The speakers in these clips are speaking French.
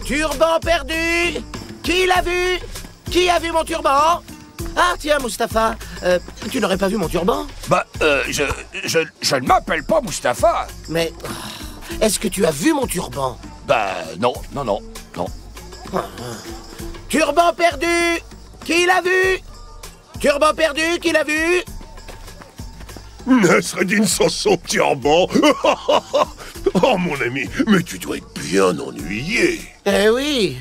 Turban perdu! Qui l'a vu? Qui a vu mon turban? Ah tiens, Mustapha, tu n'aurais pas vu mon turban? Je ne m'appelle pas Mustapha. Mais est-ce que tu as vu mon turban? Non. Turban perdu! Qui l'a vu? Turban perdu, qui l'a vu? Nasreddin sans son turban. Oh mon ami, mais tu dois être bien ennuyé. Eh oui,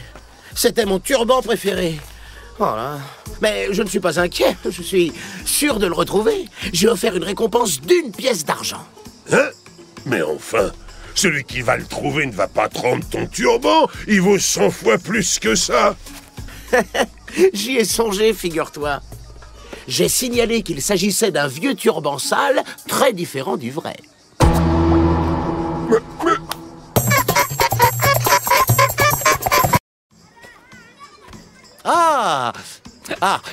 c'était mon turban préféré. Voilà. Mais je ne suis pas inquiet, je suis sûr de le retrouver. J'ai offert une récompense d'1 pièce d'argent. Hein? Mais enfin, celui qui va le trouver ne va pas te rendre ton turban. Il vaut 100 fois plus que ça. J'y ai songé, figure-toi. J'ai signalé qu'il s'agissait d'un vieux turban sale, très différent du vrai. Ah,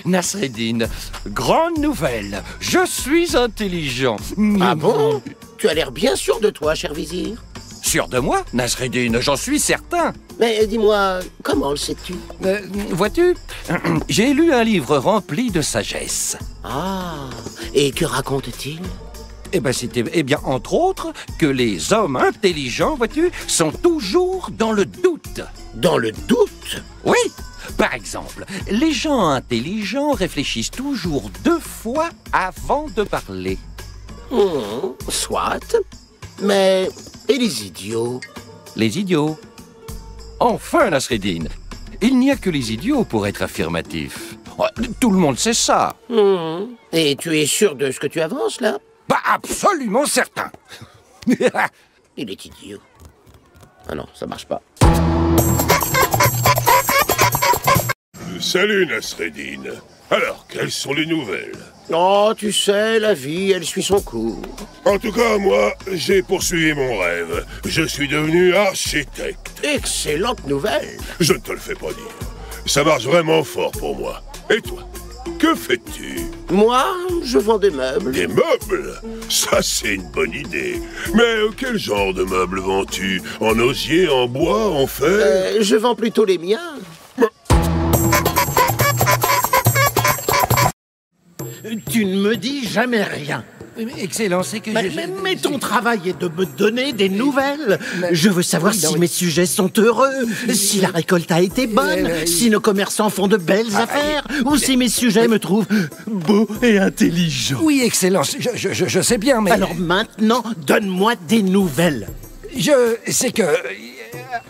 Nasreddin, grande nouvelle, je suis intelligent. Ah bon? Tu as l'air bien sûr de toi, cher vizir. Sûr de moi, Nasreddin, j'en suis certain. Mais dis-moi, comment le sais-tu? Vois-tu, j'ai lu un livre rempli de sagesse. Ah, et que raconte-t-il? Eh bien, entre autres, que les hommes intelligents, vois-tu, sont toujours dans le doute. Dans le doute? Oui. Par exemple, les gens intelligents réfléchissent toujours 2 fois avant de parler. Soit. Mais... et les idiots? Les idiots. Enfin, Nasreddin, il n'y a que les idiots pour être affirmatifs. Tout le monde sait ça. Et tu es sûr de ce que tu avances, là? Absolument certain. Il est idiot. Ah non, ça marche pas. Salut Nasreddin. Alors, quelles sont les nouvelles? Oh, tu sais, la vie, elle suit son cours. En tout cas, moi, j'ai poursuivi mon rêve. Je suis devenu architecte. Excellente nouvelle. Je ne te le fais pas dire. Ça marche vraiment fort pour moi. Et toi, que fais-tu? Moi, je vends des meubles. Des meubles? Ça, c'est une bonne idée. Mais quel genre de meubles vends-tu? En osier, en bois, en fer? Je vends plutôt les miens. Tu ne me dis jamais rien. Mais, Excellence, c'est que Mais ton travail est de me donner des nouvelles. Je veux savoir si mes sujets sont heureux, si la récolte a été bonne, si nos commerçants font de belles affaires, ou si mes sujets me trouvent beau et intelligent. Oui, Excellence, je sais bien, mais... Alors maintenant, donne-moi des nouvelles. C'est que...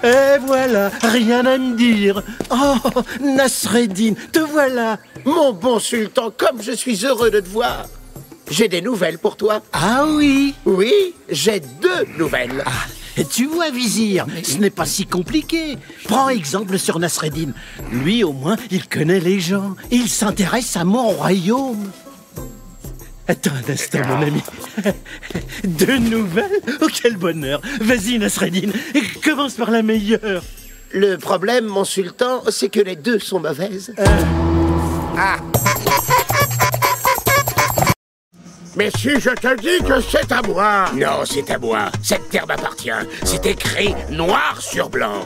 Et voilà, rien à me dire. Oh, Nasreddin, te voilà. Mon bon sultan, comme je suis heureux de te voir. J'ai des nouvelles pour toi. Ah oui? Oui, j'ai 2 nouvelles. Tu vois, vizir, ce n'est pas si compliqué. Prends exemple sur Nasreddin. Lui, au moins, il connaît les gens. Il s'intéresse à mon royaume. Attends un instant, mon ami. 2 nouvelles? Oh, quel bonheur. Vas-y, Nasreddin, commence par la meilleure. Le problème, mon sultan, c'est que les 2 sont mauvaises. Mais si je te dis que c'est à moi! Non, c'est à moi. Cette terre m'appartient. C'est écrit noir sur blanc.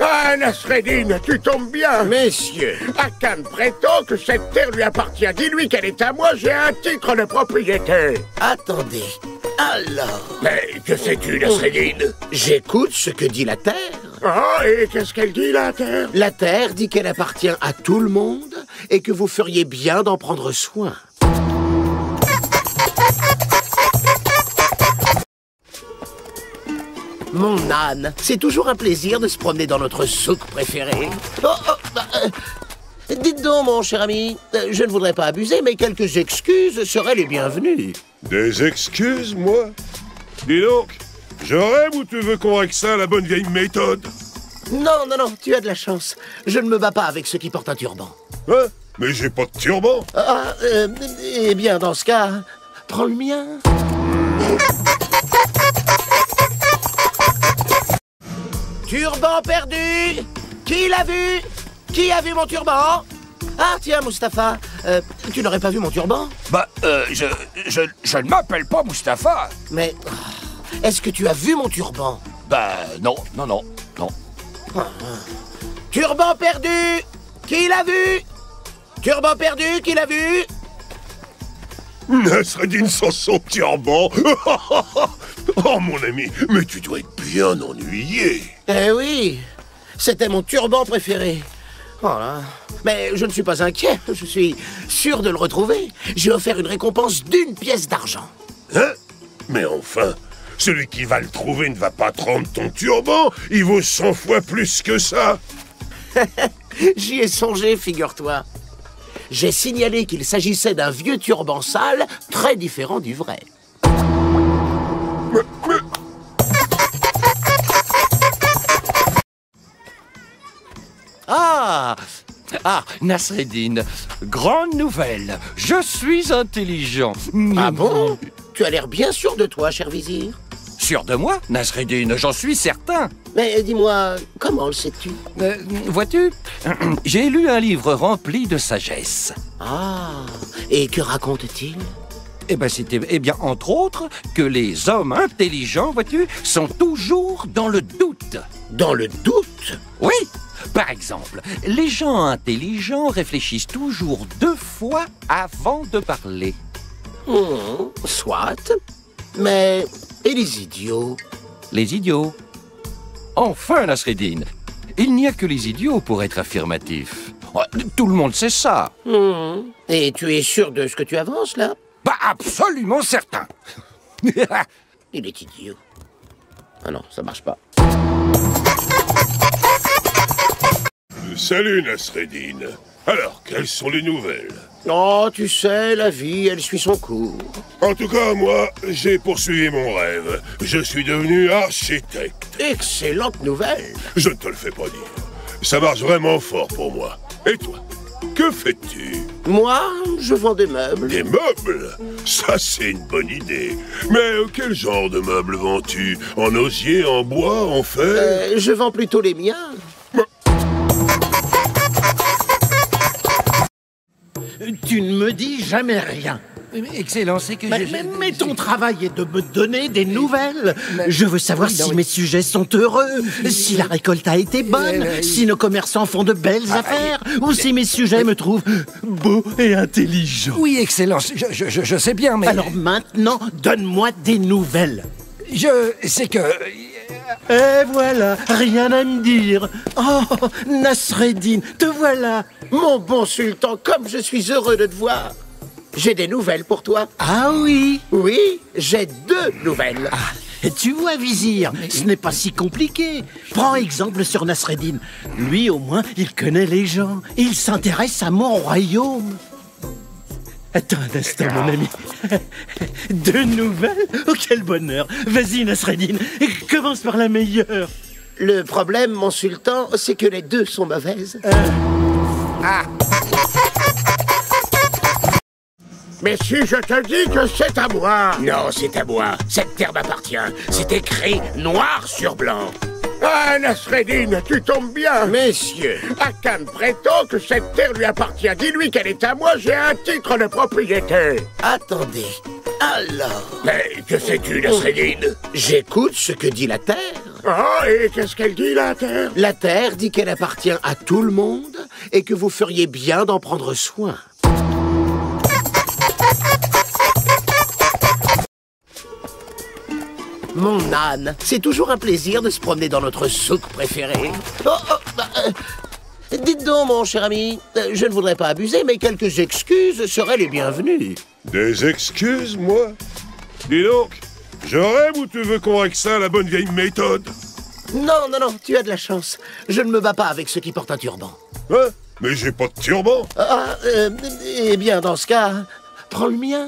Ah, Nasreddin, tu tombes bien! Messieurs, Hakan prétend que cette terre lui appartient. Dis-lui qu'elle est à moi, j'ai un titre de propriété. attendez. Alors, Mais que sais-tu, Nasreddin? j'écoute ce que dit la terre. Oh, et qu'est-ce qu'elle dit, la terre? La terre dit qu'elle appartient à tout le monde et que vous feriez bien d'en prendre soin. Mon âne, c'est toujours un plaisir de se promener dans notre souk préféré. Dites donc, mon cher ami, je ne voudrais pas abuser, mais quelques excuses seraient les bienvenues. Des excuses, moi? Dis donc, je rêve ou tu veux qu'on règle ça à la bonne vieille méthode? Non, non, non, tu as de la chance. Je ne me bats pas avec ceux qui portent un turban. Hein? Mais j'ai pas de turban. Eh bien, dans ce cas, prends le mien. Turban perdu! Qui l'a vu? Qui a vu mon turban? Ah, tiens, Mustapha, tu n'aurais pas vu mon turban? Je ne m'appelle pas Mustapha. Mais est-ce que tu as vu mon turban? Non. Turban perdu! Qui l'a vu? Turban perdu, qui l'a vu? Nasreddin sans son turban. Oh, mon ami, mais tu dois être bien ennuyé. Eh oui, c'était mon turban préféré. Voilà. Mais je ne suis pas inquiet, je suis sûr de le retrouver. J'ai offert une récompense d'1 pièce d'argent. Hein? Mais enfin, celui qui va le trouver ne va pas te rendre ton turban. Il vaut 100 fois plus que ça. J'y ai songé, figure-toi. J'ai signalé qu'il s'agissait d'un vieux turban sale, très différent du vrai. Ah, Nasreddin, grande nouvelle, je suis intelligent. Ah bon? Tu as l'air bien sûr de toi, cher vizir. Sûr de moi, Nasreddin, j'en suis certain. Mais dis-moi, comment le sais-tu? Vois-tu, j'ai lu un livre rempli de sagesse. Ah, et que raconte-t-il? Eh bien, entre autres, que les hommes intelligents, vois-tu, sont toujours dans le doute. Dans le doute? Oui. Par exemple, les gens intelligents réfléchissent toujours 2 fois avant de parler. Soit. Mais... et les idiots? Les idiots. Enfin, Nasreddin, il n'y a que les idiots pour être affirmatifs. Tout le monde sait ça. Et tu es sûr de ce que tu avances, là? Bah, absolument certain. Il est idiot. Ah non, ça marche pas. Salut, Nasreddin. Alors, quelles sont les nouvelles? Oh, tu sais, la vie, elle suit son cours. En tout cas, moi, j'ai poursuivi mon rêve. Je suis devenu architecte. Excellente nouvelle. Je ne te le fais pas dire. Ça marche vraiment fort pour moi. Et toi, que fais-tu? Moi, je vends des meubles. Des meubles? Ça, c'est une bonne idée. Mais quel genre de meubles vends-tu? En osier, en bois, en fer? Je vends plutôt les miens. Tu ne me dis jamais rien. Excellent, c'est que Mais ton travail est de me donner des nouvelles. Je veux savoir si mes sujets sont heureux, si la récolte a été bonne, si nos commerçants font de belles affaires, ou si mes sujets me trouvent beau et intelligent. Oui, Excellence, je sais bien, mais... Alors maintenant, donne-moi des nouvelles. C'est que... Et voilà, rien à me dire. Oh, Nasreddin, te voilà. Mon bon sultan, comme je suis heureux de te voir. J'ai des nouvelles pour toi. Ah oui. Oui, j'ai 2 nouvelles. Et tu vois, vizir, ce n'est pas si compliqué. Prends exemple sur Nasreddin. Lui, au moins, il connaît les gens. Il s'intéresse à mon royaume. Attends un instant, mon ami. 2 nouvelles? Oh, quel bonheur. Vas-y, Nasreddin, commence par la meilleure. Le problème, mon sultan, c'est que les 2 sont mauvaises. Mais si je te dis que c'est à moi... Non, c'est à moi. Cette terre m'appartient. C'est écrit noir sur blanc. Ah, Nasreddin, tu tombes bien. Messieurs, Hakan prétend que cette terre lui appartient. Dis-lui qu'elle est à moi, j'ai un titre de propriété. Attendez, alors... Mais que sais-tu, Nasreddin? J'écoute ce que dit la terre. Oh, et qu'est-ce qu'elle dit, la terre? La terre dit qu'elle appartient à tout le monde et que vous feriez bien d'en prendre soin. Mon âne, c'est toujours un plaisir de se promener dans notre souk préféré. Dites donc, mon cher ami, je ne voudrais pas abuser, mais quelques excuses seraient les bienvenues. Des excuses, moi? Dis donc, je rêve ou tu veux qu'on règle ça à la bonne vieille méthode? Non, non, non, tu as de la chance. Je ne me bats pas avec ceux qui portent un turban. Hein? Mais j'ai pas de turban. Eh bien, dans ce cas, prends le mien.